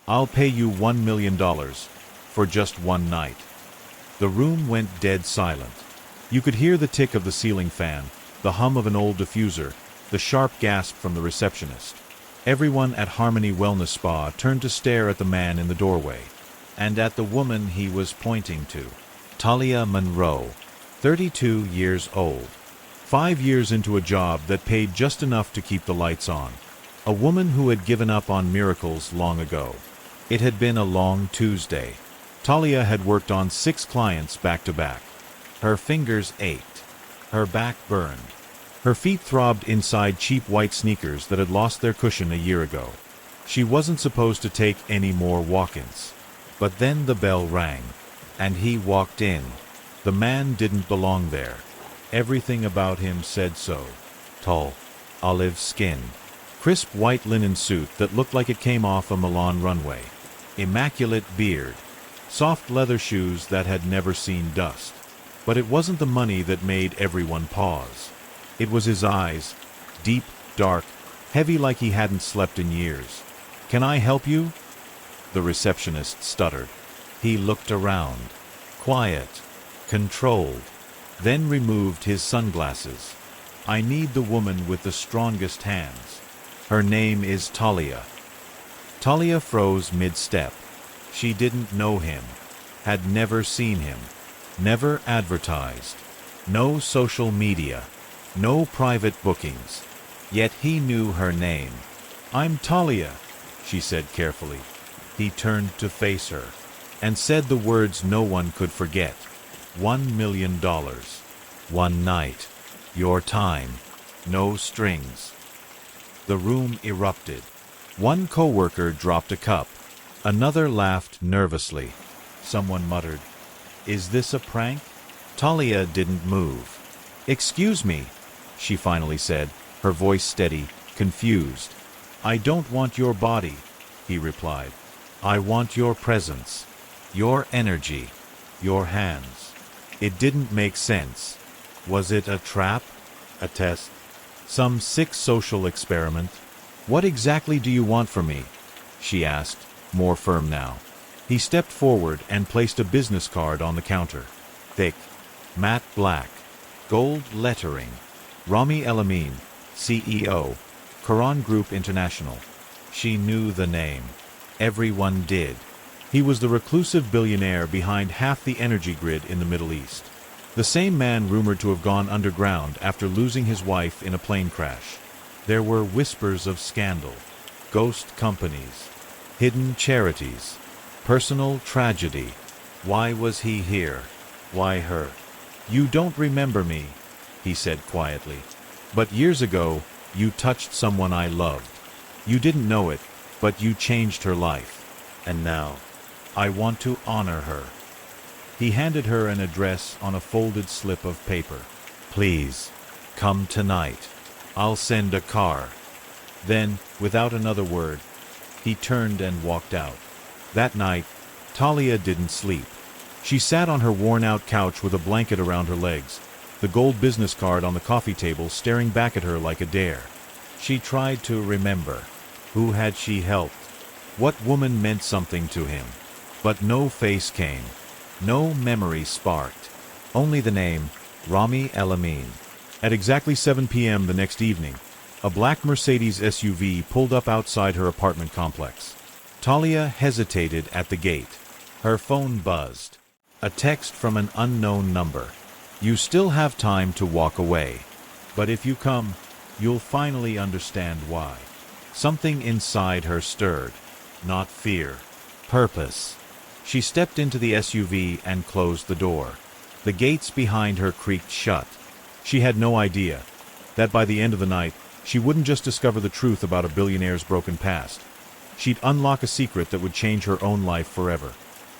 I'll pay you $1 million for just one night." The room went dead silent. You could hear the tick of the ceiling fan, the hum of an old diffuser, the sharp gasp from the receptionist. Everyone at Harmony Wellness Spa turned to stare at the man in the doorway, and at the woman he was pointing to. Talia Monroe, 32 years old. 5 years into a job that paid just enough to keep the lights on. A woman who had given up on miracles long ago. It had been a long Tuesday. Talia had worked on 6 clients back to back. Her fingers ached. Her back burned. Her feet throbbed inside cheap white sneakers that had lost their cushion a year ago. She wasn't supposed to take any more walk-ins. But then the bell rang, and he walked in. The man didn't belong there. Everything about him said so. Tall, olive skin, crisp white linen suit that looked like it came off a Milan runway, immaculate beard, soft leather shoes that had never seen dust. But it wasn't the money that made everyone pause. It was his eyes, deep, dark, heavy like he hadn't slept in years. "Can I help you?" The receptionist stuttered. He looked around. Quiet, controlled, then removed his sunglasses. "I need the woman with the strongest hands. Her name is Talia." Talia froze mid-step. She didn't know him, had never seen him, never advertised. No social media, no private bookings. Yet he knew her name. "I'm Talia," she said carefully. He turned to face her, and said the words no one could forget. $1 million. One night. Your time. No strings. The room erupted. One coworker dropped a cup. Another laughed nervously. Someone muttered, "Is this a prank?" Talia didn't move. "Excuse me," she finally said, her voice steady, confused. "I don't want your body," he replied. "I want your presence, your energy, your hands." It didn't make sense. Was it a trap? A test? Some sick social experiment? "What exactly do you want from me?" she asked, more firm now. He stepped forward and placed a business card on the counter. Thick, matte black, gold lettering. Rami El-Amin, CEO, Quran Group International. She knew the name. Everyone did. He was the reclusive billionaire behind half the energy grid in the Middle East. The same man rumored to have gone underground after losing his wife in a plane crash. There were whispers of scandal, ghost companies, hidden charities, personal tragedy. Why was he here? Why her? "You don't remember me," he said quietly. "But years ago, you touched someone I loved. You didn't know it, but you changed her life. And now, I want to honor her." He handed her an address on a folded slip of paper. "Please, come tonight. I'll send a car." Then, without another word, he turned and walked out. That night, Talia didn't sleep. She sat on her worn-out couch with a blanket around her legs, the gold business card on the coffee table staring back at her like a dare. She tried to remember. Who had she helped? What woman meant something to him? But no face came. No memory sparked. Only the name, Rami El-Amin. At exactly 7 p.m. the next evening, a black Mercedes SUV pulled up outside her apartment complex. Talia hesitated at the gate. Her phone buzzed. A text from an unknown number. "You still have time to walk away. But if you come, you'll finally understand why." Something inside her stirred. Not fear. Purpose. She stepped into the SUV and closed the door. The gates behind her creaked shut. She had no idea that by the end of the night, she wouldn't just discover the truth about a billionaire's broken past. She'd unlock a secret that would change her own life forever.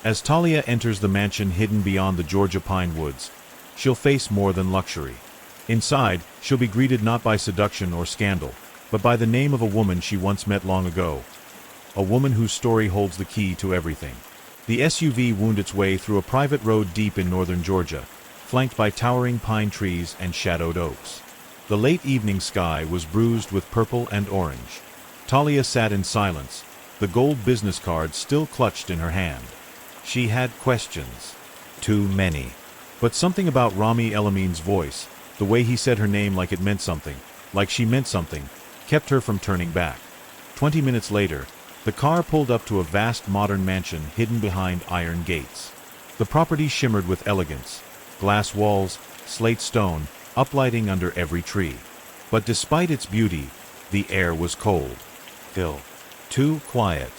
As Talia enters the mansion hidden beyond the Georgia pine woods, she'll face more than luxury. Inside, she'll be greeted not by seduction or scandal, but by the name of a woman she once met long ago. A woman whose story holds the key to everything. The SUV wound its way through a private road deep in northern Georgia, flanked by towering pine trees and shadowed oaks. The late evening sky was bruised with purple and orange. Talia sat in silence, the gold business card still clutched in her hand. She had questions. Too many. But something about Rami Elamin's voice, the way he said her name like it meant something, like she meant something, kept her from turning back. 20 minutes later, the car pulled up to a vast modern mansion hidden behind iron gates. The property shimmered with elegance. Glass walls, slate stone, uplighting under every tree. But despite its beauty, the air was cold. Still. Too quiet.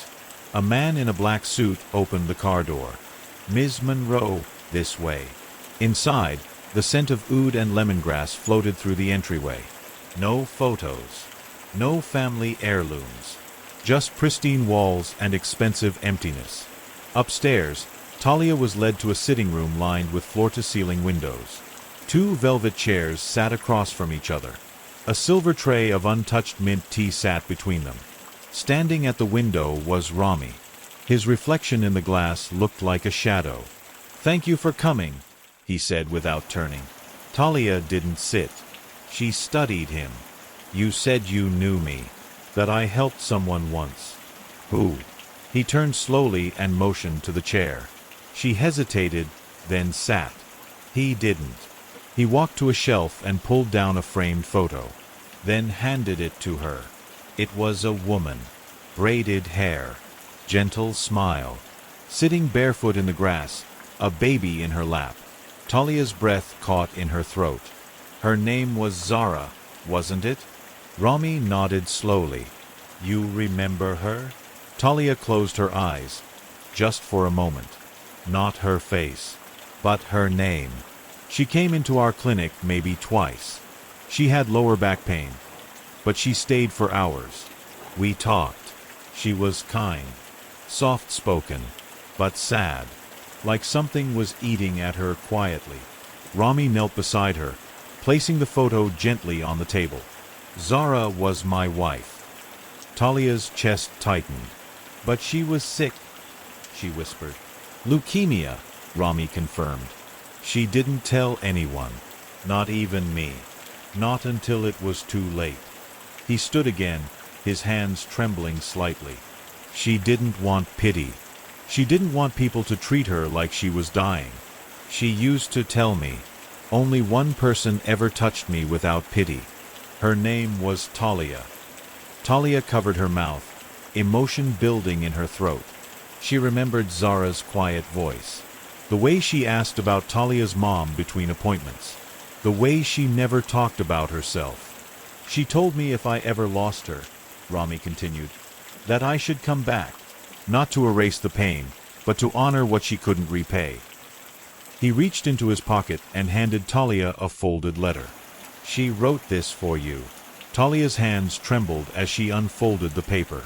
A man in a black suit opened the car door. "Ms. Monroe, this way." Inside, the scent of oud and lemongrass floated through the entryway. No photos. No family heirlooms. Just pristine walls and expensive emptiness. Upstairs, Talia was led to a sitting room lined with floor-to-ceiling windows. 2 velvet chairs sat across from each other. A silver tray of untouched mint tea sat between them. Standing at the window was Rami. His reflection in the glass looked like a shadow. "Thank you for coming," he said without turning. Talia didn't sit. She studied him. "You said you knew me, that I helped someone once." "Who?" He turned slowly and motioned to the chair. She hesitated, then sat. He didn't. He walked to a shelf and pulled down a framed photo, then handed it to her. It was a woman. Braided hair. Gentle smile. Sitting barefoot in the grass, a baby in her lap. Talia's breath caught in her throat. Her name was Zara, wasn't it? Rami nodded slowly. "You remember her?" Talia closed her eyes. Just for a moment. Not her face, but her name. She came into our clinic maybe twice. She had lower back pain, but she stayed for hours. We talked. She was kind, soft-spoken, but sad, like something was eating at her quietly. Rami knelt beside her, placing the photo gently on the table. "Zara was my wife." Talia's chest tightened. "But she was sick," she whispered. "Leukemia," Rami confirmed. "She didn't tell anyone, not even me. Not until it was too late." He stood again, his hands trembling slightly. She didn't want pity. She didn't want people to treat her like she was dying. She used to tell me, "Only one person ever touched me without pity. Her name was Talia." Talia covered her mouth, emotion building in her throat. She remembered Zara's quiet voice. The way she asked about Talia's mom between appointments. The way she never talked about herself. "She told me if I ever lost her," Rami continued, "that I should come back, not to erase the pain, but to honor what she couldn't repay." He reached into his pocket and handed Talia a folded letter. "She wrote this for you." Talia's hands trembled as she unfolded the paper.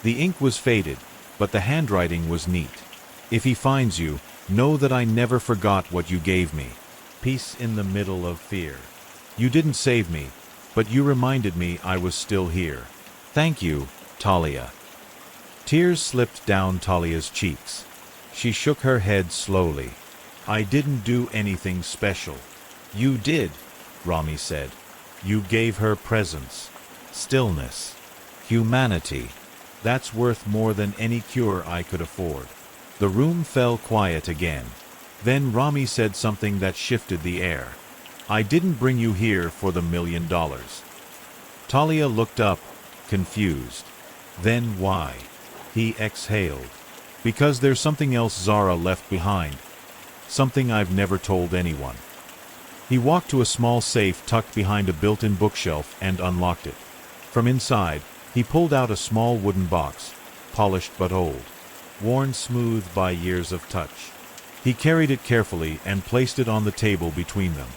The ink was faded, but the handwriting was neat. "If he finds you, know that I never forgot what you gave me. Peace in the middle of fear. You didn't save me, but you reminded me I was still here. Thank you, Talia." Tears slipped down Talia's cheeks. She shook her head slowly. "I didn't do anything special." "You did," Rami said. "You gave her presence, stillness, humanity. That's worth more than any cure I could afford." The room fell quiet again. Then Rami said something that shifted the air. "I didn't bring you here for the $1 million." Talia looked up, confused. "Then why?" He exhaled. "Because there's something else Zara left behind. Something I've never told anyone." He walked to a small safe tucked behind a built-in bookshelf and unlocked it. From inside, he pulled out a small wooden box, polished but old, worn smooth by years of touch. He carried it carefully and placed it on the table between them.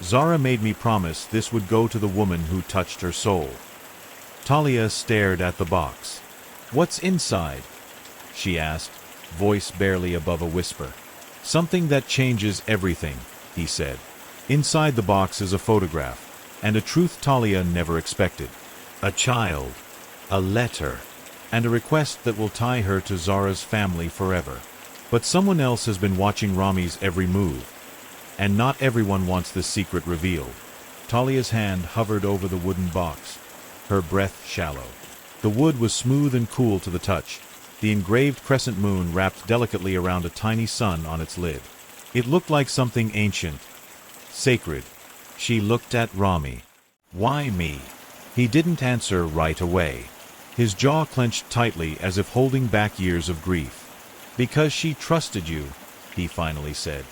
"Zara made me promise this would go to the woman who touched her soul." Talia stared at the box. "What's inside?" she asked, voice barely above a whisper. "Something that changes everything," he said. "Inside the box is a photograph, and a truth Talia never expected. A child, a letter, and a request that will tie her to Zara's family forever. But someone else has been watching Rami's every move, and not everyone wants this secret revealed." Talia's hand hovered over the wooden box, her breath shallow. The wood was smooth and cool to the touch, the engraved crescent moon wrapped delicately around a tiny sun on its lid. It looked like something ancient, sacred. She looked at Rami. "Why me?" He didn't answer right away. His jaw clenched tightly as if holding back years of grief. "Because she trusted you," he finally said,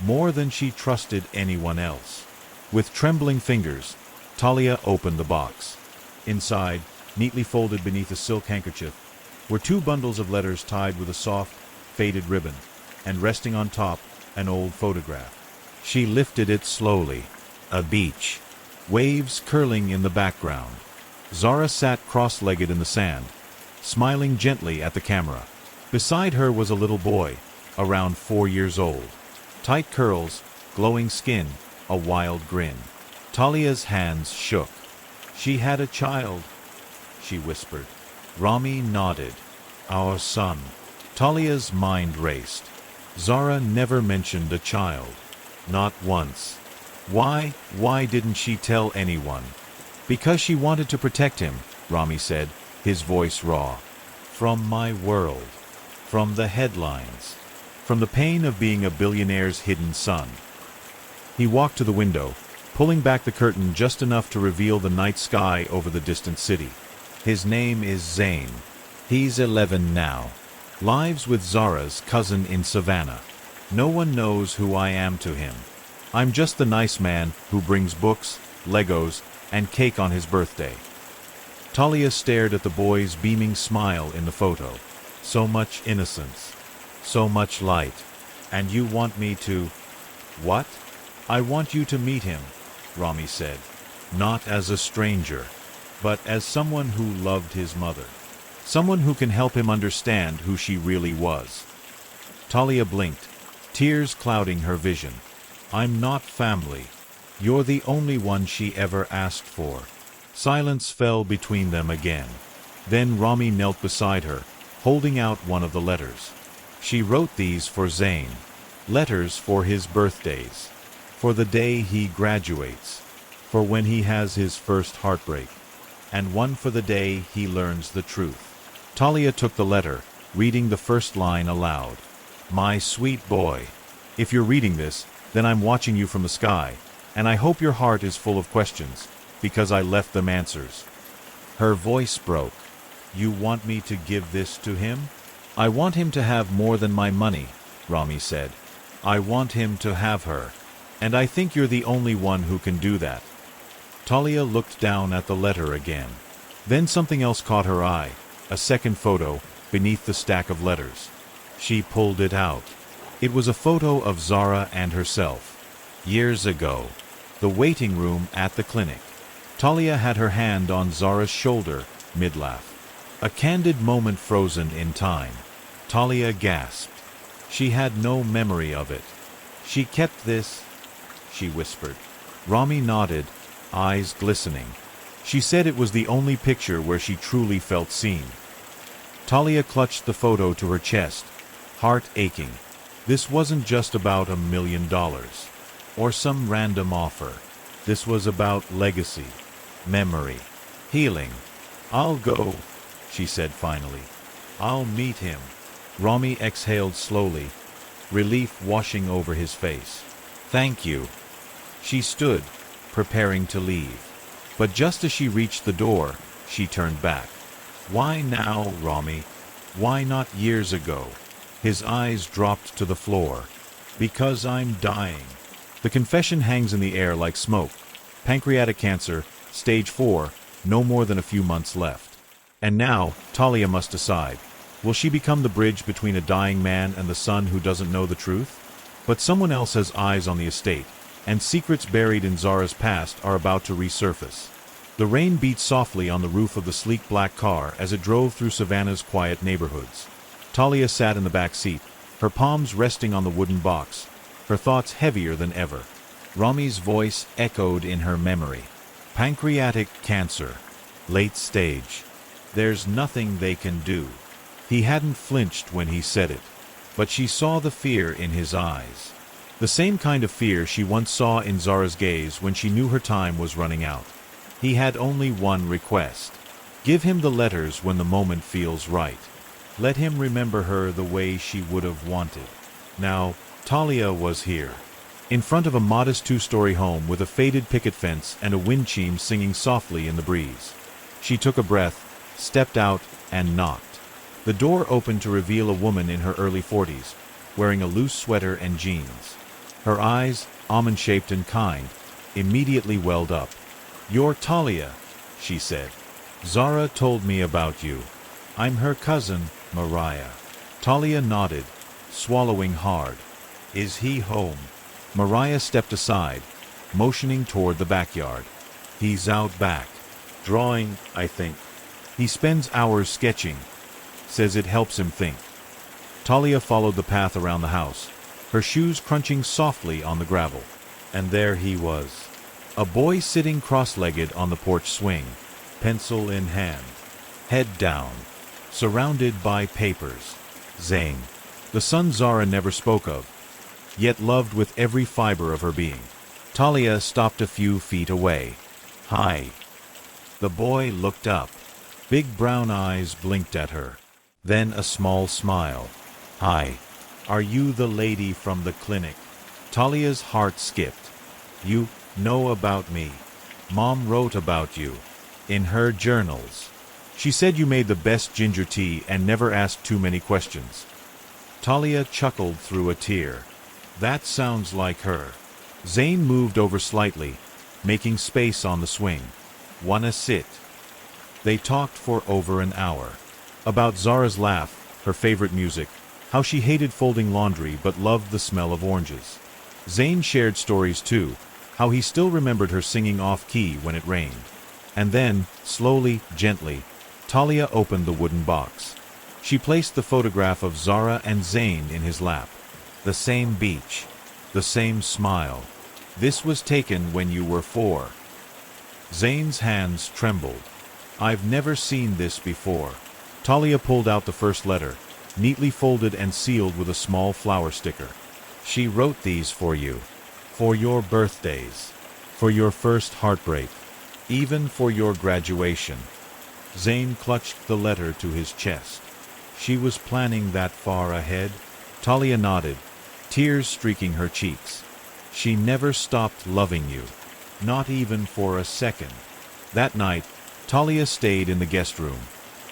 "more than she trusted anyone else." With trembling fingers, Talia opened the box. Inside, neatly folded beneath a silk handkerchief, were 2 bundles of letters tied with a soft, faded ribbon, and resting on top, an old photograph. She lifted it slowly. A beach. Waves curling in the background. Zara sat cross-legged in the sand, smiling gently at the camera. Beside her was a little boy, around 4 years old. Tight curls, glowing skin, a wild grin. Talia's hands shook. "She had a child," she whispered. Rami nodded. "Our son." Talia's mind raced. Zara never mentioned a child. Not once. Why didn't she tell anyone? "Because she wanted to protect him," Rami said, his voice raw. "From my world. From the headlines. From the pain of being a billionaire's hidden son." He walked to the window, pulling back the curtain just enough to reveal the night sky over the distant city. "His name is Zain. He's 11 now. Lives with Zara's cousin in Savannah. No one knows who I am to him. I'm just the nice man who brings books, Legos, and cake on his birthday." Talia stared at the boy's beaming smile in the photo. So much innocence. So much light. "And you want me to—" "What?" "I want you to meet him," Rami said. "Not as a stranger, but as someone who loved his mother. Someone who can help him understand who she really was." Talia blinked, tears clouding her vision. "I'm not family. You're the only one she ever asked for." Silence fell between them again. Then Rami knelt beside her, holding out one of the letters. "She wrote these for Zain. Letters for his birthdays. For the day he graduates. For when he has his first heartbreak. And one for the day he learns the truth." Talia took the letter, reading the first line aloud. "My sweet boy. If you're reading this, then I'm watching you from the sky, and I hope your heart is full of questions, because I left them answers." Her voice broke. "You want me to give this to him?" "I want him to have more than my money," Rami said. "I want him to have her. And I think you're the only one who can do that." Talia looked down at the letter again. Then something else caught her eye, a second photo, beneath the stack of letters. She pulled it out. It was a photo of Zara and herself. Years ago. The waiting room at the clinic. Talia had her hand on Zara's shoulder, mid-laugh. A candid moment frozen in time. Talia gasped. She had no memory of it. "She kept this," she whispered. Rami nodded, eyes glistening. She said it was the only picture where she truly felt seen. Talia clutched the photo to her chest, heart aching. This wasn't just about $1 million, or some random offer. This was about legacy, memory, healing. "I'll go," she said finally. "I'll meet him." Rami exhaled slowly, relief washing over his face. "Thank you." She stood, preparing to leave. But just as she reached the door, she turned back. "Why now, Rami? Why not years ago?" His eyes dropped to the floor. "Because I'm dying." The confession hangs in the air like smoke. Pancreatic cancer, stage 4, no more than a few months left. And now, Talia must decide. Will she become the bridge between a dying man and the son who doesn't know the truth? But someone else has eyes on the estate, and secrets buried in Zara's past are about to resurface. The rain beat softly on the roof of the sleek black car as it drove through Savannah's quiet neighborhoods. Talia sat in the back seat, her palms resting on the wooden box, her thoughts heavier than ever. Rami's voice echoed in her memory. "Pancreatic cancer. Late stage. There's nothing they can do." He hadn't flinched when he said it, but she saw the fear in his eyes. The same kind of fear she once saw in Zara's gaze when she knew her time was running out. He had only one request. Give him the letters when the moment feels right. Let him remember her the way she would have wanted. Now, Talia was here, in front of a modest two-story home with a faded picket fence and a wind chime singing softly in the breeze. She took a breath, stepped out, and knocked. The door opened to reveal a woman in her early 40s, wearing a loose sweater and jeans. Her eyes, almond-shaped and kind, immediately welled up. "You're Talia," she said. "Zara told me about you. I'm her cousin, Mariah." Talia nodded, swallowing hard. "Is he home?" Mariah stepped aside, motioning toward the backyard. "He's out back. Drawing, I think. He spends hours sketching. Says it helps him think." Talia followed the path around the house, her shoes crunching softly on the gravel. And there he was. A boy sitting cross-legged on the porch swing, pencil in hand, head down, surrounded by papers. Zane, the son Zara never spoke of, yet loved with every fiber of her being. Talia stopped a few feet away. "Hi." The boy looked up. Big brown eyes blinked at her. Then a small smile. "Hi. Are you the lady from the clinic?" Talia's heart skipped. "You know about me. Mom wrote about you. In her journals. She said you made the best ginger tea and never asked too many questions." Talia chuckled through a tear. "That sounds like her." Zane moved over slightly, making space on the swing. "Wanna sit?" They talked for over an hour. About Zara's laugh, her favorite music, how she hated folding laundry but loved the smell of oranges. Zane shared stories too, how he still remembered her singing off-key when it rained. And then, slowly, gently, Talia opened the wooden box. She placed the photograph of Zara and Zane in his lap. The same beach. The same smile. "This was taken when you were 4. Zane's hands trembled. "I've never seen this before." Talia pulled out the first letter, neatly folded and sealed with a small flower sticker. "She wrote these for you. For your birthdays. For your first heartbreak. Even for your graduation." Zane clutched the letter to his chest. "She was planning that far ahead?" Talia nodded, tears streaking her cheeks. "She never stopped loving you. Not even for a second." That night, Talia stayed in the guest room.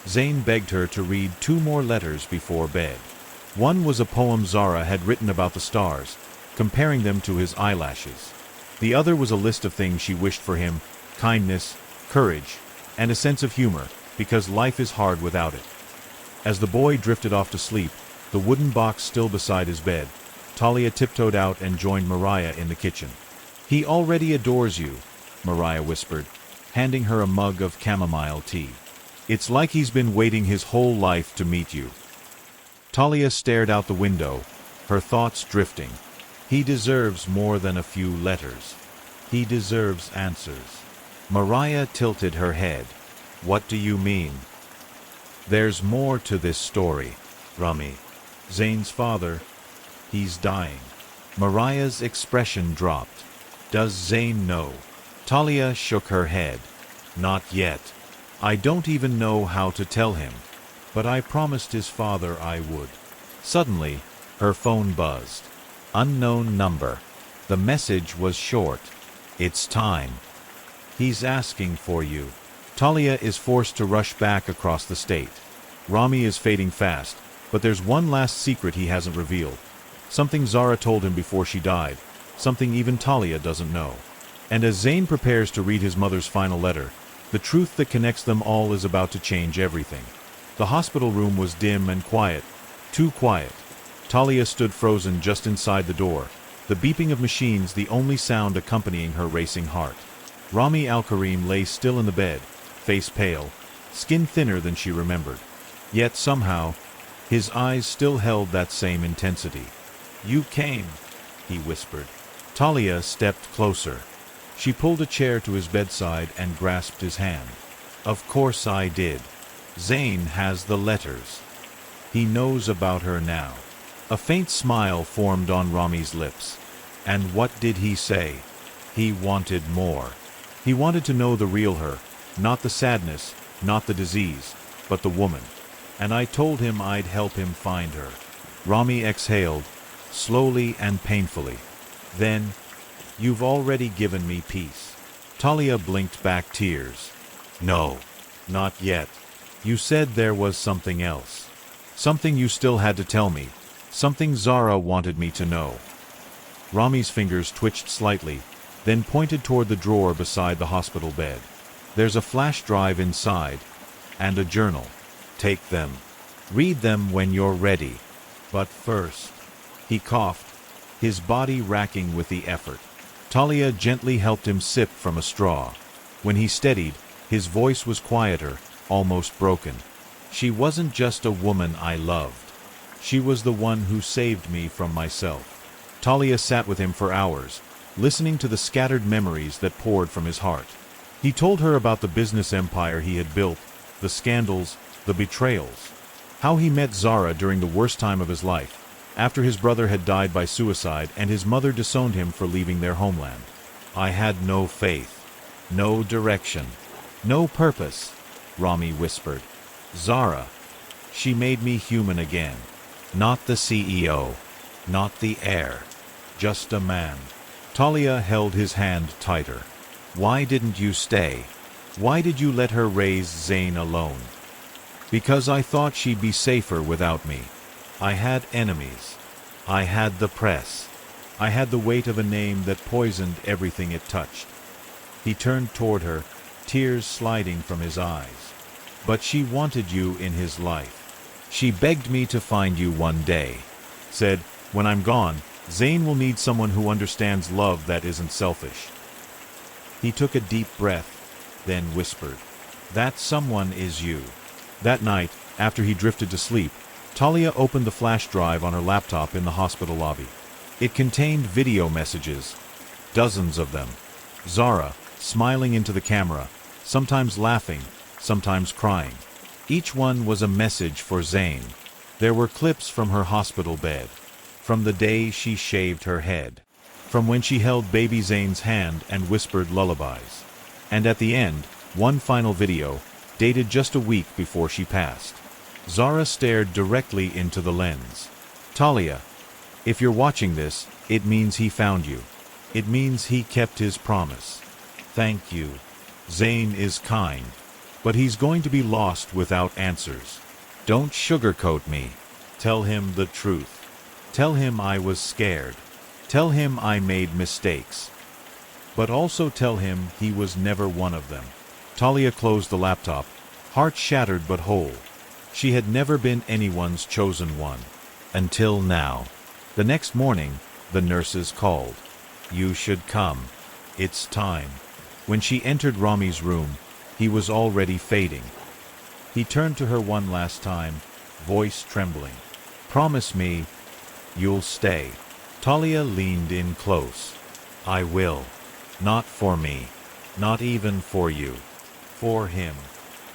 Zane begged her to read 2 more letters before bed. One was a poem Zara had written about the stars, comparing them to his eyelashes. The other was a list of things she wished for him: kindness, courage, and a sense of humor, because life is hard without it. As the boy drifted off to sleep, the wooden box still beside his bed, Talia tiptoed out and joined Mariah in the kitchen. "He already adores you," Mariah whispered, handing her a mug of chamomile tea. "It's like he's been waiting his whole life to meet you." Talia stared out the window, her thoughts drifting. "He deserves more than a few letters. He deserves answers." Mariah tilted her head. "What do you mean?" "There's more to this story, Rami. Zane's father, he's dying." Mariah's expression dropped. "Does Zane know?" Talia shook her head. "Not yet. I don't even know how to tell him. But I promised his father I would." Suddenly, her phone buzzed. Unknown number. The message was short. "It's time. He's asking for you." Talia is forced to rush back across the state. Rami is fading fast, but there's one last secret he hasn't revealed. Something Zara told him before she died, something even Talia doesn't know. And as Zane prepares to read his mother's final letter, the truth that connects them all is about to change everything. The hospital room was dim and quiet, too quiet. Talia stood frozen just inside the door, the beeping of machines the only sound accompanying her racing heart. Rami Al-Karim lay still in the bed, face pale, skin thinner than she remembered. Yet somehow, his eyes still held that same intensity. "You came," he whispered. Talia stepped closer. She pulled a chair to his bedside and grasped his hand. "Of course I did. Zane has the letters. He knows about her now." A faint smile formed on Rami's lips. "And what did he say?" "He wanted more. He wanted to know the real her, not the sadness, not the disease, but the woman." and I told him I'd help him find her. Rami exhaled, slowly and painfully. Then, you've already given me peace. Talia blinked back tears. No, not yet. You said there was something else. Something you still had to tell me. Something Zara wanted me to know. Rami's fingers twitched slightly, then pointed toward the drawer beside the hospital bed. There's a flash drive inside, and a journal. Take them. Read them when you're ready. But first, he coughed, his body racking with the effort. Talia gently helped him sip from a straw. When he steadied, his voice was quieter, almost broken. She wasn't just a woman I loved. She was the one who saved me from myself. Talia sat with him for hours, listening to the scattered memories that poured from his heart. He told her about the business empire he had built, the scandals, the betrayals. How he met Zara during the worst time of his life, after his brother had died by suicide and his mother disowned him for leaving their homeland. I had no faith, no direction, no purpose, Rami whispered. Zara, she made me human again. Not the CEO, not the heir, just a man. Talia held his hand tighter. Why didn't you stay? Why did you let her raise Zain alone? Because I thought she'd be safer without me. I had enemies. I had the press. I had the weight of a name that poisoned everything it touched. He turned toward her, tears sliding from his eyes. But she wanted you in his life. She begged me to find you one day. Said, when I'm gone, Zain will need someone who understands love that isn't selfish. He took a deep breath, then whispered, that someone is you. That night, after he drifted to sleep, Talia opened the flash drive on her laptop in the hospital lobby. It contained video messages, dozens of them. Zara, smiling into the camera, sometimes laughing, sometimes crying. Each one was a message for Zain. There were clips from her hospital bed, from the day she shaved her head, from when she held baby Zain's hand and whispered lullabies. And at the end, one final video, dated just a week before she passed. Zara stared directly into the lens. Talia, if you're watching this, it means he found you. It means he kept his promise. Thank you. Zain is kind, but he's going to be lost without answers. Don't sugarcoat me. Tell him the truth. Tell him I was scared. Tell him I made mistakes. But also tell him he was never one of them. Talia closed the laptop, heart shattered but whole. She had never been anyone's chosen one. Until now. The next morning, the nurses called. You should come. It's time. When she entered Rami's room, he was already fading. He turned to her one last time, voice trembling. Promise me, you'll stay. Talia leaned in close. I will. Not for me. Not even for you. For him.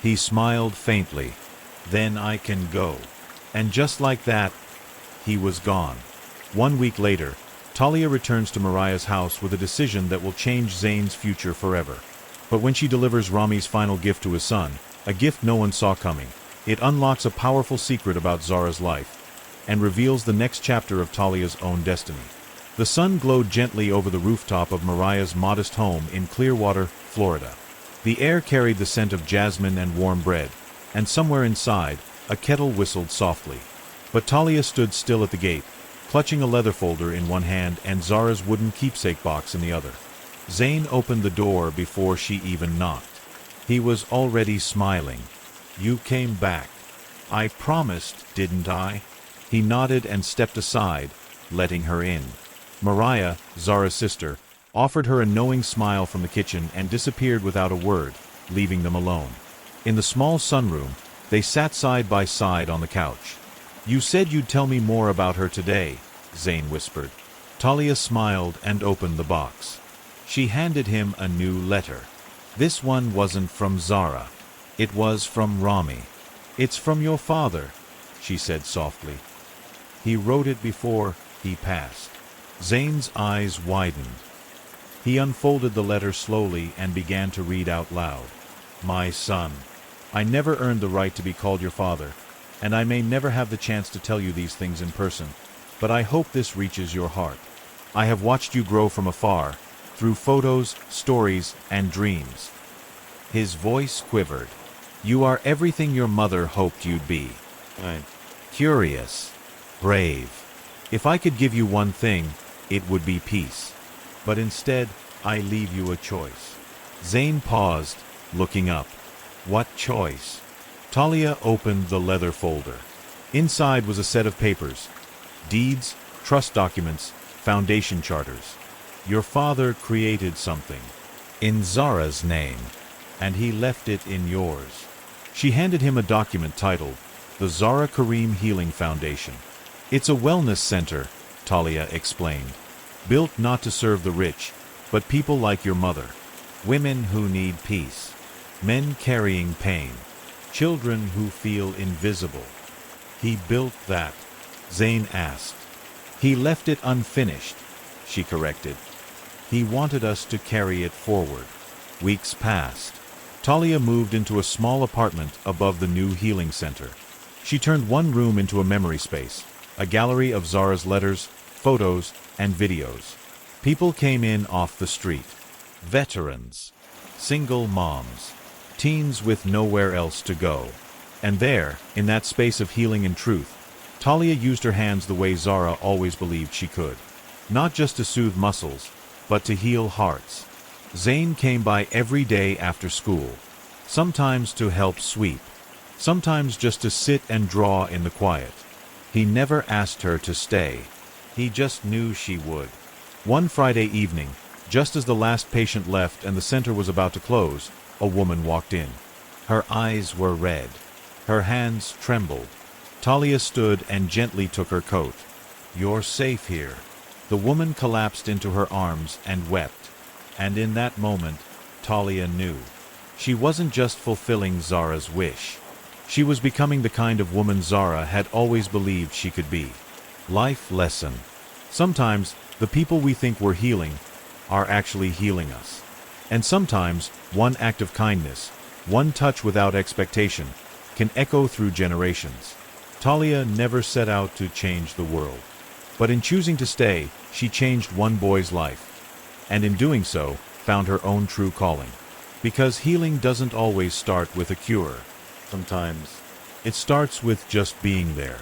He smiled faintly. Then I can go. And just like that, he was gone. 1 week later, Talia returns to Mariah's house with a decision that will change Zain's future forever. But when she delivers Rami's final gift to his son, a gift no one saw coming, it unlocks a powerful secret about Zara's life and reveals the next chapter of Talia's own destiny. The sun glowed gently over the rooftop of Mariah's modest home in Clearwater, Florida. The air carried the scent of jasmine and warm bread, and somewhere inside, a kettle whistled softly. But Talia stood still at the gate, clutching a leather folder in one hand and Zara's wooden keepsake box in the other. Zain opened the door before she even knocked. He was already smiling. You came back. I promised, didn't I? He nodded and stepped aside, letting her in. Mariah, Zara's sister, offered her a knowing smile from the kitchen and disappeared without a word, leaving them alone. In the small sunroom, they sat side by side on the couch. You said you'd tell me more about her today, Zain whispered. Talia smiled and opened the box. She handed him a new letter. This one wasn't from Zara. It was from Rami. It's from your father, she said softly. He wrote it before he passed. Zain's eyes widened. He unfolded the letter slowly and began to read out loud. My son, I never earned the right to be called your father, and I may never have the chance to tell you these things in person, but I hope this reaches your heart. I have watched you grow from afar, through photos, stories, and dreams. His voice quivered. You are everything your mother hoped you'd be. Right. Curious, brave. If I could give you one thing, it would be peace. But instead, I leave you a choice. Zane paused, looking up. What choice? Talia opened the leather folder. Inside was a set of papers. Deeds, trust documents, foundation charters. Your father created something. In Zara's name. And he left it in yours. She handed him a document titled, the Zara Karim Healing Foundation. It's a wellness center, Talia explained. Built not to serve the rich, but people like your mother. Women who need peace. Men carrying pain. Children who feel invisible. He built that, Zane asked. He left it unfinished, she corrected. He wanted us to carry it forward. Weeks passed. Talia moved into a small apartment above the new healing center. She turned one room into a memory space, a gallery of Zara's letters, photos, and videos. People came in off the street. Veterans, single moms, teens with nowhere else to go. And there, in that space of healing and truth, Talia used her hands the way Zara always believed she could. Not just to soothe muscles, but to heal hearts. Zane came by every day after school, sometimes to help sweep, sometimes just to sit and draw in the quiet. He never asked her to stay. He just knew she would. One Friday evening, just as the last patient left and the center was about to close, a woman walked in. Her eyes were red. Her hands trembled. Talia stood and gently took her coat. You're safe here. The woman collapsed into her arms and wept. And in that moment, Talia knew. She wasn't just fulfilling Zara's wish. She was becoming the kind of woman Zara had always believed she could be. Life lesson. Sometimes, the people we think we're healing are actually healing us. And sometimes, one act of kindness, one touch without expectation, can echo through generations. Talia never set out to change the world. But in choosing to stay, she changed one boy's life. And in doing so, found her own true calling. Because healing doesn't always start with a cure. Sometimes, it starts with just being there.